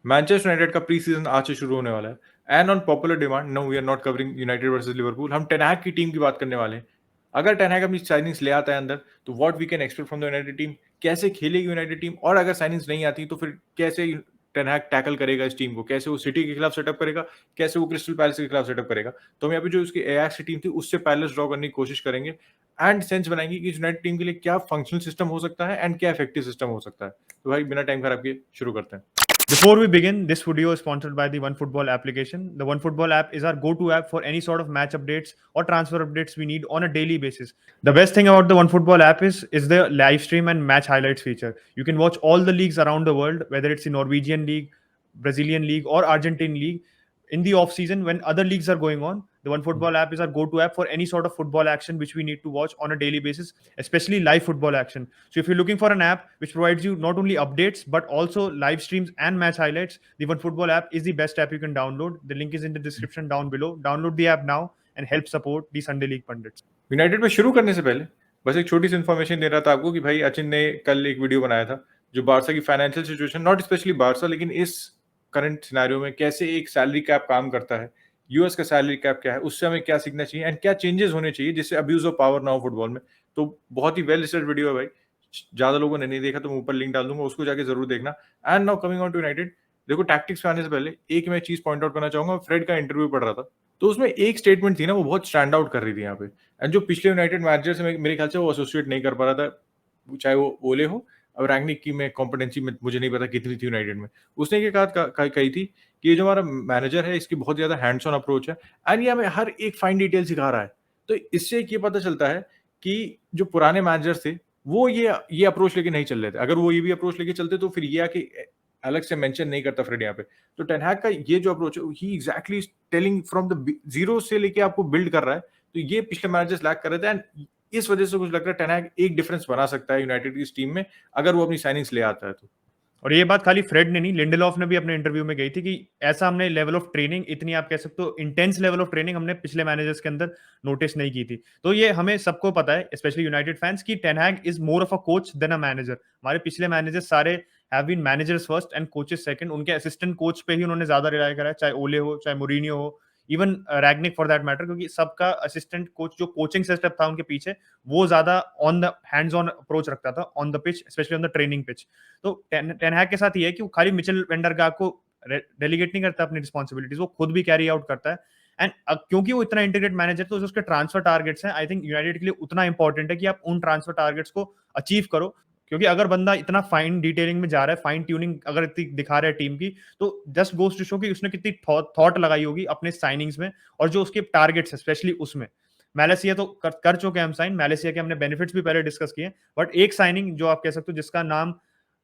Manchester United का pre season आज से शुरू होने वाला है and on popular demand no we are not covering United versus Liverpool, हम टेन हैग की टीम की बात करने वाले हैं। अगर टेन हैग अपनी साइनिंग्स ले आता है अंदर तो what we can expect from the United team, कैसे खेलेगी यूनाइटेड टीम, और अगर साइनिंग्स नहीं आती तो फिर कैसे टेन हैग टैकल करेगा इस टीम को, कैसे वो सिटी के खिलाफ सेटअप करेगा, कैसे वो क्रिस्टल पैलेस के खिलाफ सेटअप करेगा। तो हम यहाँ पे जो उसकी एयाक्स की टीम थी उससे पैलेस ड्रॉ करने की कोशिश करेंगे एंड सेंस बनाएंगे कि यूनाइटेड टीम के लिए क्या फंक्शनल सिस्टम हो सकता है एंड क्या इफेक्टिव सिस्टम हो सकता है। तो भाई बिना टाइम खराब किए शुरू करते हैं। Before we begin, this video is sponsored by the OneFootball application. The OneFootball app is our go-to app for any sort of match updates or transfer updates we need on a daily basis. The best thing about the OneFootball app is the live stream and match highlights feature. You can watch all the leagues around the world, whether it's the Norwegian league, Brazilian league, or Argentine league. In the off season, when other leagues are going on, the OneFootball app is our go-to app for any sort of football action which we need to watch on a daily basis, especially live football action. So if you're looking for an app which provides you not only updates but also live streams and match highlights, the OneFootball app is the best app you can download. The link is in the description down below. Download the app now and help support the Sunday League Pundits. United में शुरू करने से पहले बस एक छोटी सी information दे रहा था आपको कि भाई अचिन ने कल एक वीडियो बनाया था जो बारसा की financial situation, not specially Barça लेकिन इस करंट सिनेरियो में कैसे एक सैलरी कैप काम करता है, यूएस का सैलरी कैप क्या है, उससे हमें क्या सीखना चाहिए एंड क्या चेंजेस होने चाहिए जिससे अब्यूज ऑफ पावर ना हो फुटबॉल में। तो बहुत ही वेल रिसर्च वीडियो है भाई, ज्यादा लोगों ने नहीं देखा तो मैं ऊपर लिंक डाल दूंगा, उसको जाके जरूर देखना। And now coming on to United, देखो टैक्टिक्स में आने से पहले एक मैं चीज पॉइंट आउट करना चाहूंगा। फ्रेड का इंटरव्यू पढ़ रहा था तो उसमें एक स्टेटमेंट थी ना, वो बहुत स्टैंड आउट कर रही थी यहाँ पे। एंड जो पिछले यूनाइटेड मैनेजर से मेरे ख्याल से वो एसोसिएट नहीं कर पा रहा था, चाहे वो ओले हो और रैंगनिक की में कॉम्पिटेंसी में मुझे नहीं पता कितनी थी यूनाइटेड में। उसने ये कही थी कि ये जो हमारा मैनेजर है इसकी बहुत ज्यादा हैंड्स ऑन अप्रोच है एंड ये हमें हर एक फाइन डिटेल सिखा रहा है। तो इससे ये पता चलता है कि जो पुराने मैनेजर थे वो ये अप्रोच लेके नहीं चल रहे थे। अगर वो ये भी अप्रोच लेके चलते तो फिर ये आके अलग से मेंशन नहीं करता फ्रेड यहाँ पे। तो टेन हैग का ये जो अप्रोच है ही exactly telling from the zero से लेके आपको बिल्ड कर रहा है। तो ये पिछले मैनेजर्स लैक कर रहे थे एंड इस वजह से कुछ लग रहा है टेन हैग एक डिफरेंस बना सकता है यूनाइटेड की इस टीम में अगर वो अपनी साइनिंग्स ले आता है तो। और ये बात खाली फ्रेड ने नहीं, लिंडेलॉफ ने भी अपने इंटरव्यू में कही थी कि ऐसा हमने लेवल ऑफ ट्रेनिंग, इतनी आप कह सकते हो इंटेंस लेवल ऑफ ट्रेनिंग हमने पिछले मैनेजर्स के अंदर नोटिस नहीं की थी। तो ये हमें सबको पता है, स्पेशली यूनाइटेड फैंस, की ten Hag is more of a coach than a manager. हमारे पिछले मैनेजर्स सारे have been managers first and coaches second. उनके असिस्टेंट कोच पे ही उन्होंने ज्यादा रिलाय करा है, चाहे ओले हो, चाहे मोरिनियो हो, इवन रैग्निक फॉर दैट मैटर, क्योंकि सबका असिस्टेंट कोच जो कोचिंग सेटअप था उनके पीछे, वो ज्यादा on the hands on approach रखता था on the pitch, specially on the training pitch. तो टेन हैग के साथ ये है कि वो खाली मिचेल वेंडरगार्ड को डेलीगेट नहीं करता अपनी रिस्पॉन्सिबिलिटीज, वो खुद भी कैरी आउट करता है। एंड क्योंकि वो इतना इंटीग्रेट मैनेजर, तो जो उसके ट्रांसफर टारगेट्स हैं, आई थिंक यूनाइटेड के लिए उतना इंपॉर्टेंट है कि आप उन ट्रांसफर टारगेट्स को अचीव करो। क्योंकि अगर बंदा इतना फाइन डिटेलिंग में जा रहा है, फाइन ट्यूनिंग अगर इतनी दिखा रहा है टीम की, तो जस्ट गोस टू शो कि उसने कितनी थॉट लगाई होगी अपने साइनिंग्स में और जो उसके टारगेट्स है स्पेशली उसमें। मैलेसिया तो कर चुके हैं हम साइन, मैलेसिया के हमने बेनिफिट्स भी पहले डिस्कस किए, बट एक साइनिंग जो आप कह सकते हो जिसका नाम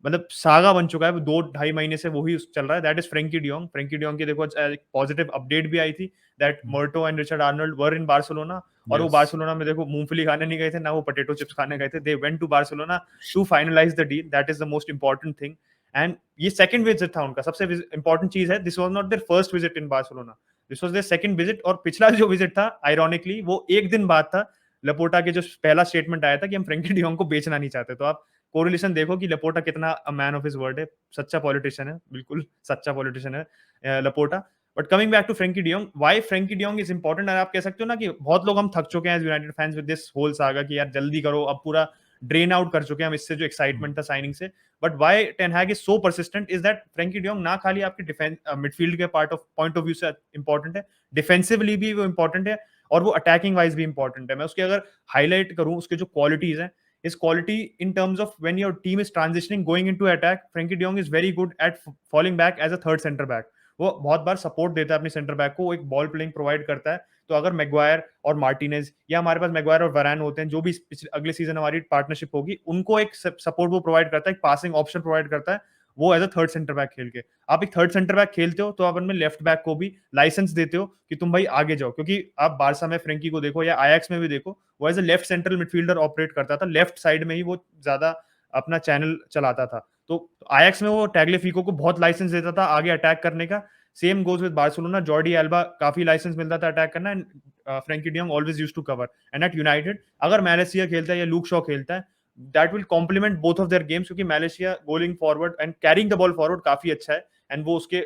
मतलब सागा बन चुका है, वो 2-2.5 महीने से वही चल रहा है, that is Frenkie de Jong. Frenkie de Jong की देखो पॉजिटिव अपडेट भी आई थी that Merto and Richard Arnold were in Barcelona, और वो बार्सिलोना में देखो मूंगफली खाने नहीं गए थे ना, वो पोटैटो चिप्स खाने गए थे। They went to Barcelona to finalise the deal, that is the most important thing. And ये सेकंड विजिट था उनका, सबसे इंपॉर्टेंट चीज है, this was not their first visit in Barcelona, this was their second visit. और पिछला जो visit था आयरॉनिकली वो एक दिन बाद था लपोटा के जो पहला स्टेटमेंट आया था कि हम फ्रेंकी डियोंग को बेचना नहीं चाहते। तो आप कोरिलेशन देखो कि लपोटा कितना मैन ऑफ हिज वर्ड है, सच्चा पॉलिटिशियन है, बिल्कुल सच्चा पॉलिटिशियन है Laporta. But coming back to Frenkie de Jong, why Frenkie de Jong is important, आप कह सकते हो ना कि बहुत लोग हम थक चुके हैं as United fans with this whole saga कि यार जल्दी करो, अब पूरा ड्रेन आउट कर चुके हैं हम इससे जो एक्साइटमेंट था साइनिंग से। But why ten Hag is so persistent is that Frenkie de Jong ना खाली आपके डिफेंस मिडफील्ड के पॉइंट ऑफ व्यू से इंपॉर्टेंट है, डिफेंसिवली भी वो इंपॉर्टेंट है और वो अटैकिंग वाइज भी इंपॉर्टेंट है। मैं उसके अगर हाईलाइट करूं उसके जो क्वालिटीज हैं, his quality in terms of when your team is transitioning going into attack, Frankie de Jong is very good at falling back as a third center back. वो बहुत बार सपोर्ट देता है अपने सेंटर बैक को, वो एक ball playing provide करता है। तो अगर मैगवायर और मार्टिनेज या हमारे पास मैगवायर और वरान होते हैं, जो भी अगले सीजन हमारी पार्टनरशिप होगी, उनको एक सपोर्ट वो प्रोवाइड करता है, एक पासिंग ऑप्शन प्रोवाइड करता है, वो as a third centre back खेल के। आप एक थर्ड सेंटर बैक खेलते हो तो आप उनमें लेफ्ट बैक को भी लाइसेंस देते हो कि तुम भाई आगे जाओ, क्योंकि आप बारसा में फ्रेंकी को देखो या आयैक्स में भी देखो, वो as a left central midfielder operate करता था, लेफ्ट साइड में ही वो ज्यादा अपना चैनल चलाता था। तो आयैक्स में वो टैग्लिफिको को बहुत लाइसेंस देता था आगे अटैक करने का। Same goes with Barcelona, Jordi Alba काफी लाइसेंस मिलता था अटैक करना, and Frenkie de Jong always used to cover. And at United अगर मैलेसिया खेलता है या लूक शॉ खेलता है, that will complement both of their games, क्योंकि Malacia going forward and carrying the ball forward काफी अच्छा है एंड वो उसके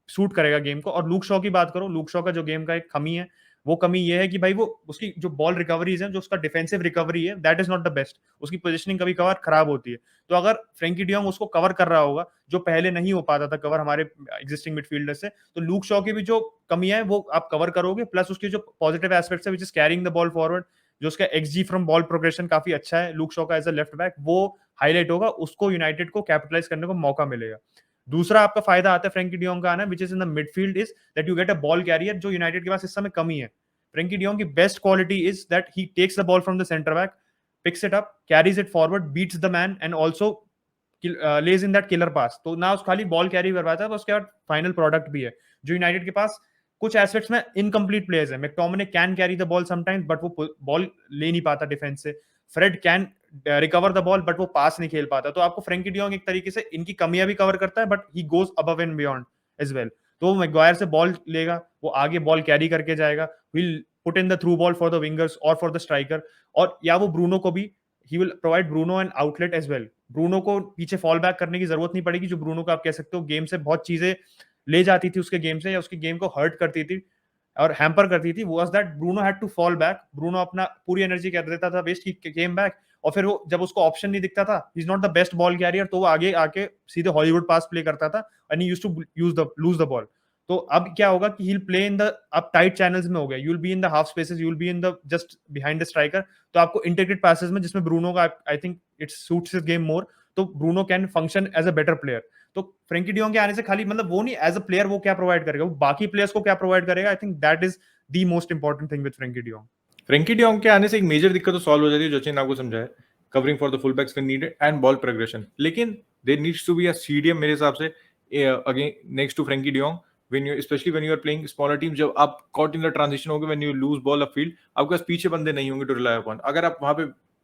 सूट करेगा गेम को। और लूक शॉ की बात करो, लूक शॉ का जो गेम का एक कमी है, वो कमी ये है कि भाई वो उसकी जो बॉल रिकवरीज है, जो उसका डिफेंसिव रिकवरी है, that is not the best. उसकी पोजीशनिंग कभी कभार खराब होती है। तो अगर फ्रेंकी डियोंग उसको कवर कर रहा होगा, जो पहले नहीं हो पाता था कवर हमारे एग्जिस्टिंग मिडफील्डर से, तो लूक शॉ की भी जो कमियां है वो आप कवर करोगे, प्लस उसकी जो पॉजिटिव एस्पेक्ट्स है which is carrying the ball forward, जो उसका एक्सजी फ्रॉम बॉल प्रोग्रेशन काफी अच्छा है लूक शॉ का एज अ लेफ्ट बैक, वो हाईलाइट होगा, उसको यूनाइटेड को कैपिटलाइज करने को मौका मिलेगा। दूसरा आपका फायदा आता है फ्रेंकी डियोंग का आना, which is in the midfield, is that you get a ball carrier, जो यूनाइटेड के पास इस समय कमी है। फ्रेंकी डियोंग की best quality is that he takes the ball from the centre back, picks it up, carries it forward, beats the man, and also lays in that killer pass. तो ना उस खाली बॉल कैरी कर पाता है, उसके बाद फाइनल प्रोडक्ट भी है, जो यूनाइटेड के पास कुछ एस्पेक्ट्स में इनकम्प्लीट प्लेयर्स है। McTominay can carry the ball sometimes, but वो बॉल ले नहीं पाता डिफेंस से। Fred can recover the ball, but वो पास नहीं खेल पाता। तो आपको फ्रेंकी डियोंग एक तरीके से इनकी कमियां भी कवर करता है, but he goes above and beyond as well. तो वो मैग्वायर से बॉल लेगा, वो आगे बॉल कैरी करके जाएगा, will put in the through ball for the wingers और फॉर द स्ट्राइकर, और या वो ब्रूनो को भी, he will provide Bruno an outlet as well. Bruno को पीछे फॉल बैक करने की जरूरत नहीं पड़ेगी, जो ब्रूनो को आप कह सकते हो गेम से बहुत चीजें ले जाती थी उसके गेम से, या उसके गेम को हर्ट करती थी और हैम्पर करती थी, was that Bruno had to fall back. Bruno अपना पूरी एनर्जी कर देता था वेस्ट, ही केम बैक, और फिर वो जब उसको ऑप्शन नहीं दिखता था, he is not the best ball carrier, तो वो आगे आके सीधे हॉलीवुड पास प्ले करता था, and he used to lose the ball. तो अब क्या होगा कि he will play in the, अब टाइट चैनल्स में हो गया, you will be in the half spaces, you will be in the just behind the striker. तो आपको इंटीग्रेट पैसेज में, जिसमें ब्रूनो का I think it suits his game more, तो Bruno can function as a better player. तो Frenkie de Jong के आने से खाली मतलब वो नहीं एज अ प्लेयर वो क्या प्रोवाइड करेगा, वो बाकी प्लेयर्स को क्या प्रोवाइड करेगा, आई think that is the most important thing with Frankie de Jong. Frenkie de Jong के आने से एक मेजर दिक्कत तो सॉल्व हो जाती है, जो ने आपको समझाया, covering for the full backs when needed and ball progression. लेकिन there needs to be a CDM मेरे हिसाब से again next to Frenkie de Jong, when you specially when you are playing smaller team, जब आप कॉट इन द ट्रांजिशन होगे, when you lose ball up field, आपके पास पीछे बंदे नहीं होंगे टू रिलाई अपॉन। अगर आप वहां पे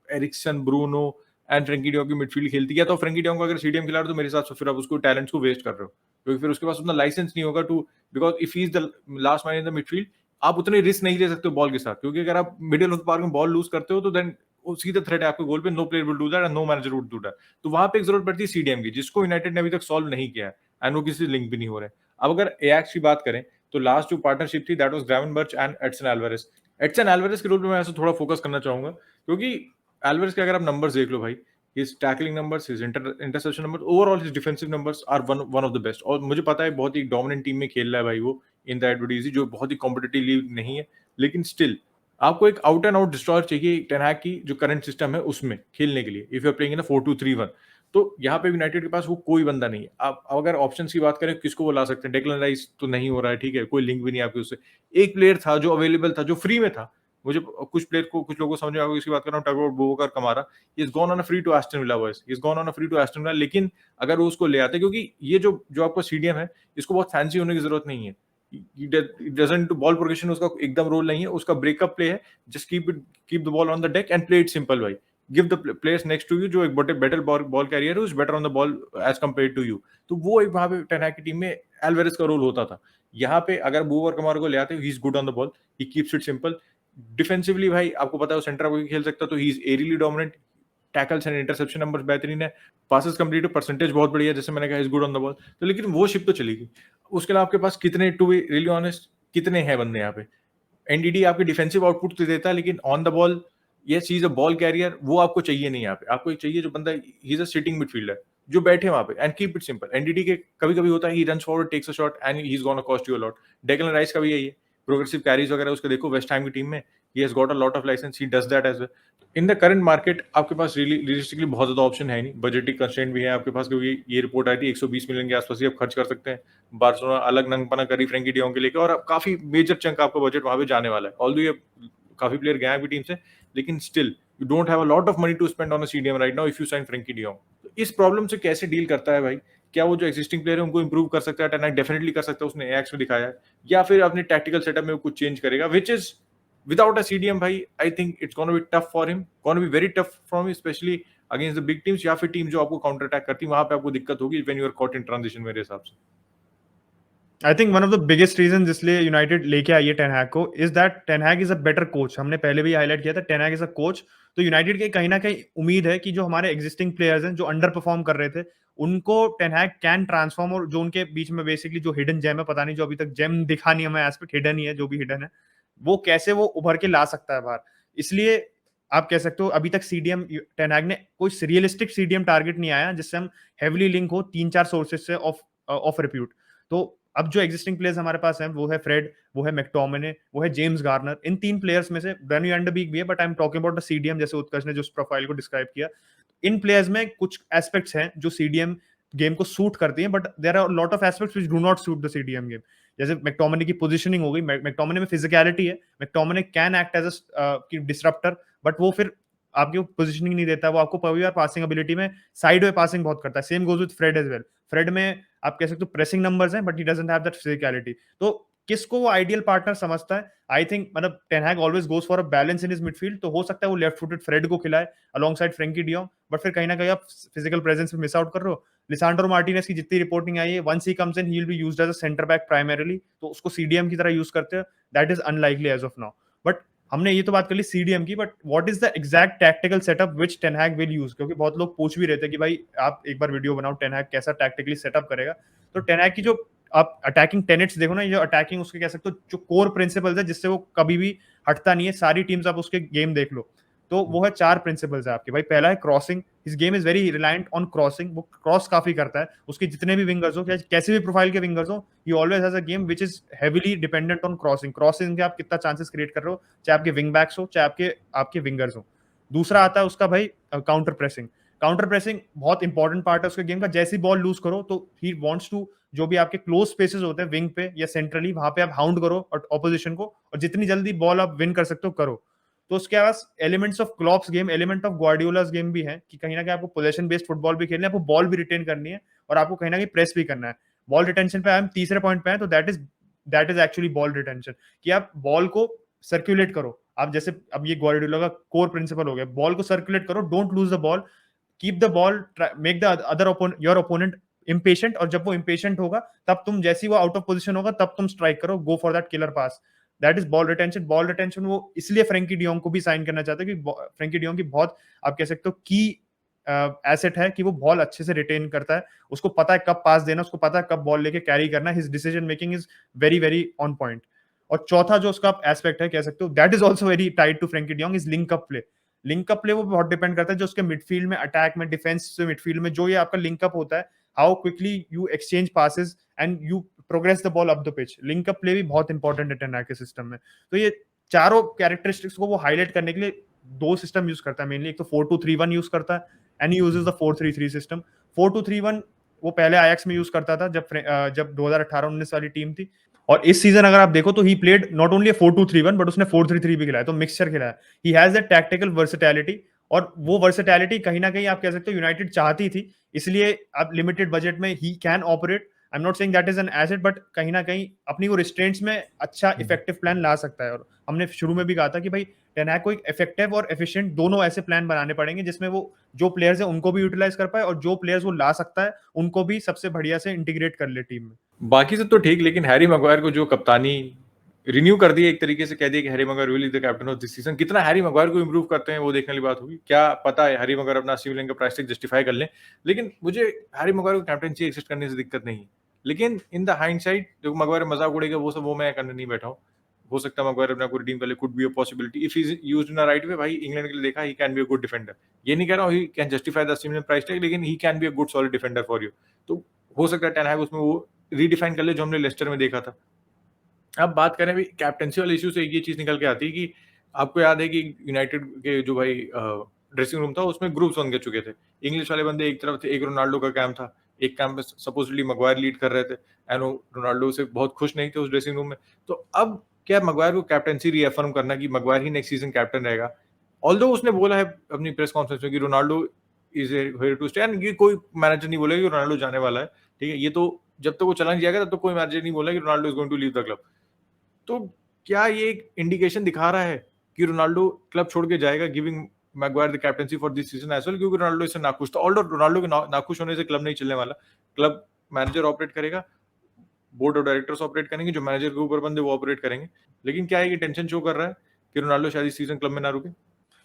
Eriksen, Bruno and Frenkie de Jong की मिडफील्ड खेलती है, तो फ्रेंकी डियोंग को अगर सीडीएम खिला रहे हो, तो मेरे हिसाब से फिर आप उसको टैलेंट्स को वेस्ट कर रहे हो, क्योंकि फिर उसके पास उतना लाइसेंस नहीं होगा too, because if he is the last man in the midfield, आप उतने रिस्क नहीं ले सकते हो बॉल के साथ, क्योंकि अगर आप मिडिल ऑफ द पार्क में बॉल लूज करते हो, तो देन सीधा थ्रेट है आपके गोल पे, no player will do that and no manager would do that. तो वहां पे एक जरूरत पड़ती है सीडीएम की, जिसको यूनाइटेड ने अभी तक सॉल्व नहीं किया है, एंड वो किसी लिंक भी नहीं हो रहे। अब अगर एयाक्स की बात करें, तो लास्ट जो पार्टनरशिप थी, that was Gravenberch and Edson Alvarez. Edson Alvarez के रोल पे मैं ऐसे थोड़ा फोकस करना चाहूंगा, क्योंकि एल्वारेज के अगर आप नंबर्स देख लो भाई, his tackling numbers, his interception numbers, overall his defensive numbers are one of the best। और मुझे पता है बहुत ही डोमिनेंट टीम में खेल रहा है भाई वो, इन द एडवर्टीजी, जो बहुत ही कॉम्पिटिटिव लीग नहीं है, लेकिन स्टिल आपको एक आउट एंड आउट डिस्ट्रॉयर चाहिए टेन हैग की जो करंट सिस्टम है उसमें खेलने के लिए, if you are playing in 4-2-3-1। तो यहाँ पे यूनाइटेड के पास वो कोई बंदा नहीं है। आप अगर ऑप्शंस की बात करें, किसको वो ला सकते हैं, डेक्लन राइस तो नहीं हो रहा है, ठीक है, कोई लिंक भी नहीं आपके उससे। एक प्लेयर था जो अवेलेबल था, जो फ्री में था, मुझे कुछ प्लेयर को, कुछ लोगों को समझ में आएगा, इसकी बात कर रहा हूँ, टगोर Boubacar Kamara, he is gone on a free to Aston Villa boys, he is gone on a free to Aston Villa. लेकिन अगर वो उसको ले आते, क्योंकि ये जो जो आपका सीडीएम है, इसको बहुत फैंसी होने की जरूरत नहीं है, डजंट बॉल प्रोग्रेशन उसका एकदम रोल नहीं है, उसका ब्रेकअप प्ले है, just keep the ball on the deck and play it simple भाई, give the players next to you जो एक बेटर बॉल कैरियर है, better on the ball as compare to you. तो वो एक वहां पे टेन हैग की टीम में एल्वेरेज का रोल होता था। यहाँ पे अगर बूवर कमार को ले आते, he is good on the ball, he keeps it simple. Defensively भाई आपको पता है वो सेंटर को खेल सकता, तो he is aerially dominant, tackles and interception numbers बेहतरीन है, पासेस कंप्लीट परसेंटेज बहुत बढ़िया, जैसे मैंने कहा is good on the ball. तो लेकिन वो शिप तो चली गई। उसके अलावा आपके पास कितने, टू बी रियली ऑनेस्ट, कितने हैं बंदे यहाँ पे। एनडीडी आपके डिफेंसिव आउटपुट तो देता है, लेकिन ऑन द बॉल ये चीज, बॉल कैरियर वो आपको चाहिए नहीं यहाँ पे। आपको एक चाहिए जो बंदा, he is a sitting midfielder जो बैठे वहां पे एंड कीप इट सिंपल। एनडीडी के कभी कभी होता है, he runs forward, takes a shot and he is gonna cost you a lot. Declan Rice का भी यही है, प्रोग्रेसिव कैरीज वगैरह उसके देखो, वेस्ट हैम की टीम में he has got a lot of licence, he does that as well. In the current market आपके पास रियलिस्टिकली बहुत ज्यादा ऑप्शन है नहीं, बजटिंग कंस्ट्रेंट भी है आपके पास, क्योंकि ये रिपोर्ट आई थी 120 मिलियन के आसपास ही आप खर्च कर सकते हैं। बार्सिलोना अलग नंगपना करी फ्रेंकी डियोंग के लेके, और अब काफी मेजर चंक आपका बजट वहां पे जाने वाला है। ऑल्दो ये काफी प्लेयर गए हैं आपकी टीम से, लेकिन still you don't have a lot of money to spend on a CDM right now if you sign Frenkie de Jong. तो इस प्रॉब्लम से कैसे डील करता है भाई? क्या वो जो एक्सिस्टिंग प्लेयर है उनको इंप्रूव कर सकता है? टेन हैग डेफिनेटली कर सकता है, उसने एएक्स में दिखाया है। या फिर अपने टैक्टिकल सेटअप में वो कुछ चेंज करेगा, which is without a CDM भाई, I think it's going to be tough for him, going to be very tough for him, especially against the big teams, या फिर टीम जो आपको काउंटर अटैक करती है, वहां पे आपको दिक्कत होगी when you are caught in transition मेरे हिसाब से। I think one of the biggest reason जिसलिए यूनाइटेड लेके आई है टेन हैग को, is that ten Hag is a better coach. हमने पहले भी हाईलाइट किया था, ten Hag is a coach. तो यूनाइटेड की कहीं ना कहीं उम्मीद है कि जो हमारे एग्जिस्टिंग प्लेयर्स हैं जो अंडर परफॉर्म कर रहे थे, उनको टेन हैग कैन ट्रांसफॉर्म, और जो उनके बीच में बेसिकली जो हिडन जेम है, पता नहीं जो अभी तक जेम दिखा नहीं हमें, एस्पेक्ट हिडन ही है, जो भी हिडन है वो कैसे वो उभर के ला सकता है बाहर। इसलिए आप कह सकते हो अभी तक सीडीएम टेन हैग ने कोई रियलिस्टिक सीडीएम टारगेट नहीं आया जिससे हम हेवली लिंक हो 3-4 सोर्सेज से ऑफ रिप्यूट। तो अब जो एग्जिस्टिंग प्लेयर्स हमारे पास हैं वो है फ्रेड, वो है मैकटोमिने, वो है जेम्स गार्नर। इन 3 प्लेयर्स में से बेन वैंडरबीक भी है, but I am talking about the CDM, जैसे उत्कर्ष ने जो प्रोफाइल को डिस्क्राइब किया। इन प्लेयर्स में कुछ एस्पेक्ट्स हैं जो सीडीएम गेम को सूट करती हैं, but there are lot of aspects which do not suit the CDM game. जैसे मैकटोमिने की पोजीशनिंग हो गई, मैकटोमिने में फिजिकलिटी है, McTominay can act as a disruptor, but वो फिर आपकी पोजीशनिंग नहीं देता, वो आपको पॉवर पासिंग एबिलिटी में साइड वे पासिंग बहुत करता है। Same goes with Fred as well. Fred में आप कह सकते हो प्रेसिंग नंबर्स हैं, but he doesn't have that physicality. तो किसको वो आइडियल पार्टनर समझता है? आई थिंक मतलब ten Hag always goes for a balance in his midfield, तो हो सकता है वो लेफ्ट फुटेड फ्रेड को खिलाए along side Frenkie de Jong, but फिर कहीं ना कहीं आप फिजिकल प्रेजेंस में मिस आउट कर रहे हो। लिसांड्रो मार्टिनेज की जितनी रिपोर्टिंग आई है, once he comes in he will be used as a centre back primarily, तो उसको सीडीएम की तरह यूज करते हैं। That is unlikely as of now. But हमने ये तो बात कर ली सीडीएम की, but what is the exact tactical setup which ten Hag will use? क्योंकि बहुत लोग पूछ भी रहे थे कि भाई आप एक बार वीडियो बनाओ टेन हैग कैसा टैक्टिकली सेटअप करेगा। तो टेन हैग की जो आप अटैकिंग टेनेट्स देखो ना, ये अटैकिंग उसके कह सकते हो जो कोर प्रिंसिपल्स है जिससे वो कभी भी हटता नहीं है, सारी टीम्स आप उसके गेम देख लो तो वो है 4 प्रिंसिपल्स है आपके। भाई पहला है crossing, his game is very reliant on crossing, वो क्रॉस काफी करता है। उसके जितने भी विंगर्स हो, कैसे भी प्रोफाइल के विंगर्स हो, ही always has a game which is heavily dependent on crossing. Crossing के आप कितना चांसेस क्रिएट कर रहे हो, चाहे आपके विंग बैक्स हो, चाहे आपके विंगर्स हो। दूसरा आता है उसका भाई काउंटर प्रेसिंग। काउंटर प्रेसिंग बहुत इंपॉर्टेंट पार्ट है उसके गेम का। जैसी बॉल लूज करो तो ही वांट्स टू, जो भी आपके क्लोज स्पेसेस होते हैं विंग पे या सेंट्रली, वहां पे आप हाउंड करो और ऑपोजिशन को, और जितनी जल्दी बॉल आप विन कर सकते हो करो। तो उसके पास elements of Klopp's game, element of Guardiola's game भी है कि कहीं ना कहीं आपको पोजेशन बेस्ड फुटबॉल भी खेलना है, आपको बॉल भी रिटेन करनी है और आपको कहीं ना कहीं प्रेस भी करना है। बॉल रिटेंशन पे हम तीसरे पॉइंट पे हैं, तो that is actually ball retention, कि आप बॉल को सर्कुलेट करो। आप जैसे अब ये ग्वार्डियोला का कोर प्रिंसिपल हो गया, बॉल को सर्कुलेट करो, don't lose the ball, keep the ball, make the other your opponent impatient, और जब वो इम्पेशेंट होगा तब तुम, जैसे वो आउट ऑफ पोजीशन होगा तब तुम स्ट्राइक करो, गो for that killer pass. That is ball retention. Ball retention वो इसलिए फ्रेंकी डियोंग को भी साइन करना चाहते हैं कि फ्रेंकी डियोंग की बहुत, आप कह सकते हो की एसेट है कि वो बॉल अच्छे से रिटेन करता है, उसको पता है कब पास देना, उसको पता है कब बॉल लेके कैरी करना, his decision making is very very on point. और चौथा जो उसका एस्पेक्ट है, कह सकते हो that is also very tied to Frenkie de Jong, is link up play. Link up play वो बहुत डिपेंड करता है जो उसके मिडफील्ड में, अटैक में, डिफेंस से मिडफील्ड में जो ये आपका लिंक अप होता है, how quickly you exchange passes and you progress the ball up the pitch. Link up play भी बहुत इंपॉर्टेंट है टेन हैग के सिस्टम में। तो ये चारों कैरेक्टरिस्टिक्स को वो हाईलाइट करने के लिए 2 सिस्टम यूज करता है मेनली। एक तो 4-2-3-1 यूज करता है and he uses the 4-3-3 system. 4-2-3-1 वो पहले आयक्स में यूज करता था जब 2018-19 वाली टीम थी, और इस सीजन अगर आप देखो तो he played not only 4-2-3-1 but उसने 4-3-3 भी खिलाया, तो मिक्सचर खिलाया। He has that tactical versatility, और वो वर्सेटैलिटी कहीं ना कहीं आप कह सकते हो यूनाइटेड चाहती थी, इसलिए आप लिमिटेड बजट में he can operate. I am not saying that is an asset, but कहीं ना कहीं अपनी वो रिस्ट्रेंट्स में अच्छा इफेक्टिव प्लान ला सकता है। और हमने शुरू में भी कहा था कि भाई टेन हैग को एक इफेक्टिव और एफिशिएंट दोनों ऐसे प्लान बनाने पड़ेंगे जिसमें वो जो प्लेयर्स है उनको भी यूटिलाइज कर पाए, और जो प्लेयर्स वो ला सकता है उनको भी सबसे बढ़िया से इंटीग्रेट कर ले टीम में। बाकी सब तो ठीक, लेकिन हैरी मैग्वायर को जो कप्तानी रिन्यू कर दी, एक तरीके से कह दिया कि Harry Maguire will be the captain of this season. कितना हैरी मैग्वायर को इंप्रूव करते हैं वो देखने वाली बात होगी। क्या पता है हैरी मैग्वायर अपना अस्सी मिलियन का प्राइस टैग जस्टिफाई कर लें, लेकिन मुझे हैरी मैग्वायर को कैप्टनसी एक्सेप्ट करने से दिक्कत नहीं है। लेकिन इन द हाइंडसाइट जो मैग्वायर मजाक उड़ेगा वो मैं करने नहीं बैठा हूँ। हो सकता है मैग्वायर अपने को रिडीम कर ले, could be a possibility if he is used in a right way. भाई इंग्लैंड के लिए देखा, he can be a good defender. ये नहीं कह रहा हूँ he can justify the 80 million price tag, लेकिन he can be a good solid defender for you. तो हो सकता है टेन हैग उसमें वो रीडिफाइन कर ले जो हमने लेस्टर में देखा था। अब बात करें भी कैप्टनसी वाले इशू से, एक ये चीज निकल के आती है कि आपको याद है कि यूनाइटेड के जो भाई ड्रेसिंग रूम था उसमें ग्रुप्स बन के चुके थे। इंग्लिश वाले बंदे एक तरफ थे, एक रोनाल्डो का कैंप था, एक कैंप में सपोजली मैग्वायर लीड कर रहे थे एंड रोनाल्डो से बहुत खुश नहीं थे उस ड्रेसिंग रूम में। तो अब क्या मैग्वायर को कैप्टनसी रीअफर्म करना कि मैग्वायर ही नेक्स्ट सीजन कैप्टन रहेगा, ऑल्दो उसने बोला है अपनी प्रेस कॉन्फ्रेंस में कि Ronaldo is here to stay, and ये कोई मैनेजर नहीं बोलेगा कि रोनाल्डो जाने वाला है। ठीक है, ये तो जब तक वो चला नहीं जाएगा तब तक कोई मैनेजर नहीं बोला कि Ronaldo is going to leave the club. तो क्या ये एक इंडिकेशन दिखा रहा है कि रोनाल्डो क्लब छोड़ के जाएगा, giving Maguire the captaincy for this season as well? क्योंकि रोनाल्डो इससे नाखुश था। ऑल्दो रोनाल्डो के नाखुश होने से क्लब नहीं चलने वाला। क्लब मैनेजर ऑपरेट करेगा, बोर्ड ऑफ डायरेक्टर्स ऑपरेट करेंगे, जो मैनेजर के ऊपर बंदे वो ऑपरेट करेंगे। लेकिन क्या है कि टेंशन शो कर रहा है कि रोनाल्डो शायद इस सीजन क्लब में ना रुके।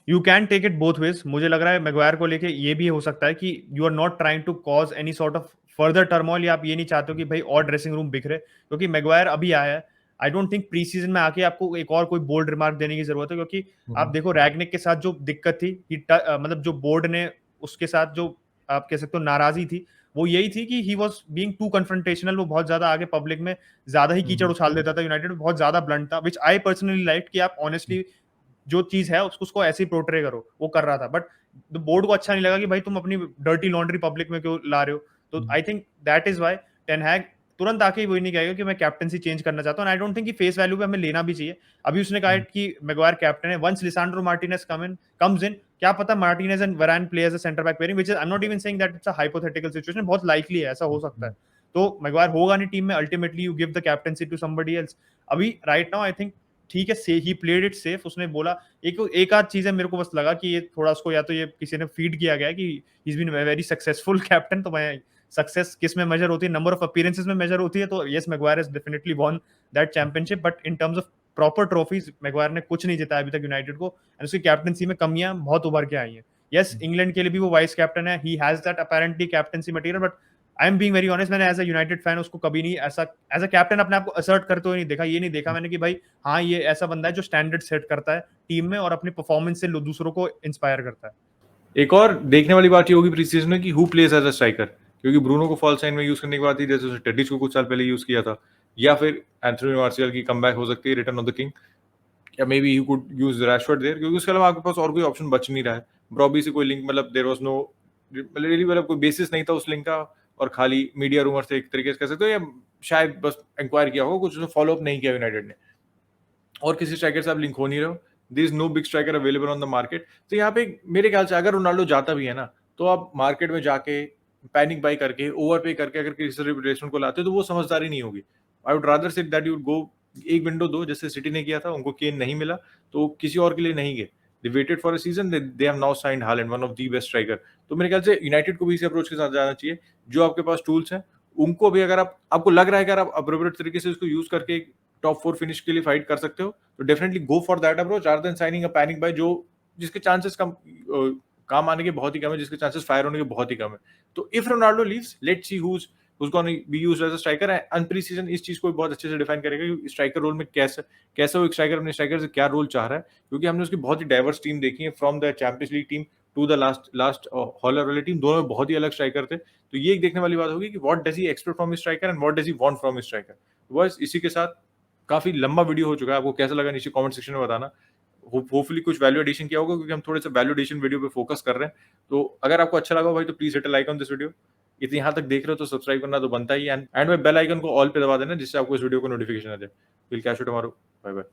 You can take it both ways. मुझे लग रहा है मैगवायर को लेके ये भी हो सकता है कि you are not trying to cause any sort of further turmoil, या आप ये नहीं चाहते हो कि भाई और ड्रेसिंग रूम बिखरे, क्योंकि मैगवायर अभी आया है। I don't think pre season में आके आपको एक और कोई बोल्ड रिमार्क देने की जरूरत है, क्योंकि आप देखो रैगनिक के साथ जो दिक्कत थी, मतलब जो बोर्ड ने उसके साथ जो आप कह सकते हो नाराजगी थी, वो यही थी कि he was being too confrontational. वो बहुत ज्यादा आगे पब्लिक में ज्यादा ही कीचड़ उछाल देता था, यूनाइटेड में बहुत ज्यादा ब्लंट था, विच आई पर्सनली लाइक कि आप ऑनेस्टली जो चीज है उसको ऐसे ही पोर्ट्रे करो। वो कर रहा था, बट बोर्ड को अच्छा नहीं लगा कि भाई तुम अपनी डर्टी लॉन्ड्री पब्लिक में क्यों ला रहे हो। तो I think that is why ten Hag तुरंत आके वही नहीं कहेगा कि मैं कैप्टनसी चेंज करना चाहता हूँ। आई डोंट थिंक कि फेस वैल्यू पे हमें लेना भी चाहिए। अभी उसने कहा है कि मैगवायर कैप्टन है, once Lisandro Martinez comes in, क्या पता Martinez and Varane play as a centre back pairing, which is I am not even saying that it's a hypothetical situation, बहुत लाइकली है, ऐसा हो सकता है। तो मैगवायर होगा नहीं टीम में, ultimately you give the captaincy to somebody else. अभी राइट नाउ आई थिंक ठीक है, ही प्लेड इट सेफ। उसने बोला एक आध चीज है, मेरे को बस लगा कि ये थोड़ा उसको या तो ये किसी ने फीड किया गया कि he is been very successful captain. तो मैं सक्सेस किस में मेजर होती है, नंबर ऑफ अपीयरेंसेस में मेजर होती है। तो yes, Maguire has definitely won that championship, but in terms of proper trophies Maguire ने कुछ नहीं जिताया अभी तक यूनाइटेड को, एंड उसकी कैप्टनसी में कमियां बहुत उभर के आई हैं। यस, इंग्लैंड के लिए भी वो वाइस कैप्टन है, he has that apparently captaincy material, but I am being very honest, मैंने एज अ यूनाइटेड फैन उसको कभी नहीं ऐसा एज अ कैप्टन अपने आप को असर्ट करते हुए नहीं देखा। ये नहीं देखा मैंने कि भाई हाँ ये ऐसा बंदा है जो स्टैंडर्ड सेट करता है टीम में और अपनी परफॉर्मेंस से दूसरों को इंस्पायर करता है। एक और देखने वाली बात ये होगी प्री सीजन में कि who plays as a striker, क्योंकि ब्रूनो को फॉल्स साइन में यूज करने की बात थी, जैसे उसने टेडिस को कुछ साल पहले यूज किया था, या फिर एंथोनी मार्शियल की कमबैक हो सकती है, रिटर्न ऑफ द किंग, या maybe he could use Rashford there, क्योंकि उसके अलावा आपके पास और कोई ऑप्शन बच नहीं रहा है। ब्रॉबी से कोई लिंक, मतलब देयर वाज नो, मतलब कोई बेसिस नहीं था उस लिंक का, और खाली मीडिया रूमर से एक तरीके से कह सकते हो, या शायद बस इंक्वायर किया होगा, कुछ फॉलो अप नहीं किया यूनाइटेड ने, और किसी स्ट्राइकर से आप लिंक हो नहीं रहे हो। There is no big striker available on the market. तो यहाँ पे मेरे ख्याल से अगर रोनाल्डो जाता भी है ना, तो आप मार्केट में जाके पैनिक बाई करके ओवर पे करके अगर किसी रिप्लेसमेंट को लाते हो तो वो समझदारी नहीं होगी। I would rather said that you go, एक विंडो दो, जैसे सिटी ने किया था, उनको केन नहीं मिला तो किसी और के लिए नहीं गए, they waited for a season, they have now signed Holland, one of the best striker. तो मेरे ख्याल से यूनाइटेड को भी इसी अप्रोच के साथ जाना चाहिए। जो आपके पास टूल्स हैं उनको भी, अगर आपको लग रहा है कि अगर आप अप्रोप्रिएट तरीके से उसको यूज करके टॉप 4 फिनिश के लिए फाइट कर सकते हो, तो definitely go for that approach rather than signing a panic buy, जो जिसके चांसेस कम काम आने के बहुत ही कम है, जिसके चांसेस फायर होने के बहुत ही कम है। तो if Ronaldo leaves, let's see who's going to be used as a striker, and pre season इस चीज को बहुत अच्छे से डिफाइन करेगा कि स्ट्राइकर रोल में कैसे कैसे वो एक स्ट्राइकर अपने स्ट्राइकर से क्या रोल चाह रहा है, क्योंकि हमने उसकी बहुत ही डाइवर्स टीम देखी है, from the Champions League team to the last hauler वाली टीम, दोनों में बहुत ही अलग स्ट्राइकर थे। तो ये एक देखने वाली बात होगी कि what does he expect from his striker end what does he want from his striker. बस इसी के साथ काफी लंबा वीडियो हो चुका है, आपको कैसा लगा नीचे कमेंट सेक्शन में बताना। होपफुली कुछ वैल्यू एडिशन किया होगा, क्योंकि हम थोड़े से वैल्यू एडिशन वीडियो पे फोकस कर रहे हैं। तो अगर आपको अच्छा लगा भाई तो please hit a like on this video. इतने यहाँ तक देख रहे हो तो सब्सक्राइब करना तो बनता ही, एंड बेल आइकन को ऑल पे दबा देना, जिससे आपको इस वीडियो को नोटिफिकेशन आ जाए। Will catch you tomorrow, bye bye.